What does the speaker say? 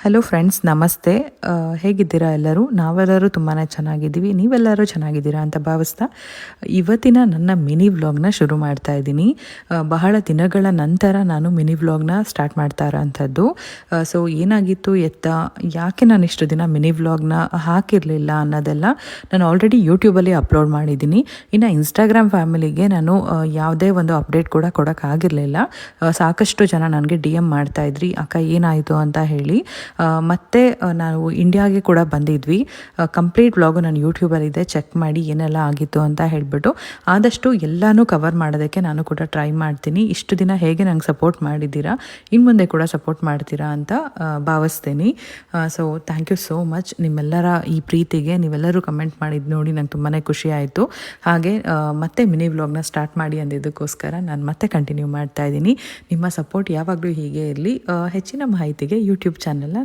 Hello friends, ನಮಸ್ತೆ. ಹೇಗಿದ್ದೀರಾ ಎಲ್ಲರೂ? ನಾವೆಲ್ಲರೂ ತುಂಬಾ ಚೆನ್ನಾಗಿದ್ದೀವಿ. ನೀವೆಲ್ಲರೂ ಚೆನ್ನಾಗಿದ್ದೀರಾ ಅಂತ ಭಾವಿಸ್ತಾ ಇವತ್ತಿನ ನನ್ನ ಮಿನಿ ವ್ಲಾಗ್ನ ಶುರು ಮಾಡ್ತಾ ಇದ್ದೀನಿ. ಬಹಳ ದಿನಗಳ ನಂತರ ನಾನು ಮಿನಿ ವ್ಲಾಗ್ನ ಸ್ಟಾರ್ಟ್ ಮಾಡ್ತಾ ಇರೋಂಥದ್ದು. ಸೊ ಏನಾಗಿತ್ತು ಯಾಕೆ ನಾನು ಇಷ್ಟು ದಿನ ಮಿನಿ ವ್ಲಾಗ್ನ ಹಾಕಿರಲಿಲ್ಲ ಅನ್ನೋದೆಲ್ಲ ನಾನು ಆಲ್ರೆಡಿ ಯೂಟ್ಯೂಬಲ್ಲಿ ಅಪ್ಲೋಡ್ ಮಾಡಿದ್ದೀನಿ. ಇನ್ನು ಇನ್ಸ್ಟಾಗ್ರಾಮ್ ಫ್ಯಾಮಿಲಿಗೆ ನಾನು ಯಾವುದೇ ಒಂದು ಅಪ್ಡೇಟ್ ಕೂಡ ಕೊಡೋಕ್ಕಾಗಿರಲಿಲ್ಲ. ಸಾಕಷ್ಟು ಜನ ನನಗೆ DM ಮಾಡ್ತಾಯಿದ್ರಿ, ಅಕ್ಕ ಏನಾಯಿತು ಅಂತ ಹೇಳಿ. ಮತ್ತು ನಾವು ಇಂಡಿಯಾಗೆ ಕೂಡ ಬಂದಿದ್ವಿ. ಕಂಪ್ಲೀಟ್ ವ್ಲಾಗು ನಾನು ಯೂಟ್ಯೂಬಲ್ಲಿದೆ, ಚೆಕ್ ಮಾಡಿ ಏನೆಲ್ಲ ಆಗಿತ್ತು ಅಂತ ಹೇಳಿಬಿಟ್ಟು ಆದಷ್ಟು ಎಲ್ಲನೂ ಕವರ್ ಮಾಡೋದಕ್ಕೆ ನಾನು ಕೂಡ ಟ್ರೈ ಮಾಡ್ತೀನಿ. ಇಷ್ಟು ದಿನ ಹೇಗೆ ನಂಗೆ ಸಪೋರ್ಟ್ ಮಾಡಿದ್ದೀರಾ, ಇನ್ನು ಮುಂದೆ ಕೂಡ ಸಪೋರ್ಟ್ ಮಾಡ್ತೀರಾ ಅಂತ ಭಾವಿಸ್ತೀನಿ. So thank you so much ನಿಮ್ಮೆಲ್ಲರ ಈ ಪ್ರೀತಿಗೆ. ನೀವೆಲ್ಲರೂ ಕಮೆಂಟ್ ಮಾಡಿದ್ದು ನೋಡಿ ನಂಗೆ ತುಂಬಾ ಖುಷಿ ಆಯಿತು. ಹಾಗೆ ಮತ್ತೆ ಮಿನಿ ವ್ಲಾಗ್ನ ಸ್ಟಾರ್ಟ್ ಮಾಡಿ ಅಂದಿದ್ದಕ್ಕೋಸ್ಕರ ನಾನು ಮತ್ತೆ ಕಂಟಿನ್ಯೂ ಮಾಡ್ತಾ ಇದ್ದೀನಿ. ನಿಮ್ಮ ಸಪೋರ್ಟ್ ಯಾವಾಗಲೂ ಹೀಗೆ ಇರಲಿ. ಹೆಚ್ಚಿನ ಮಾಹಿತಿಗೆ ಯೂಟ್ಯೂಬ್ ಚಾನಲ್ನ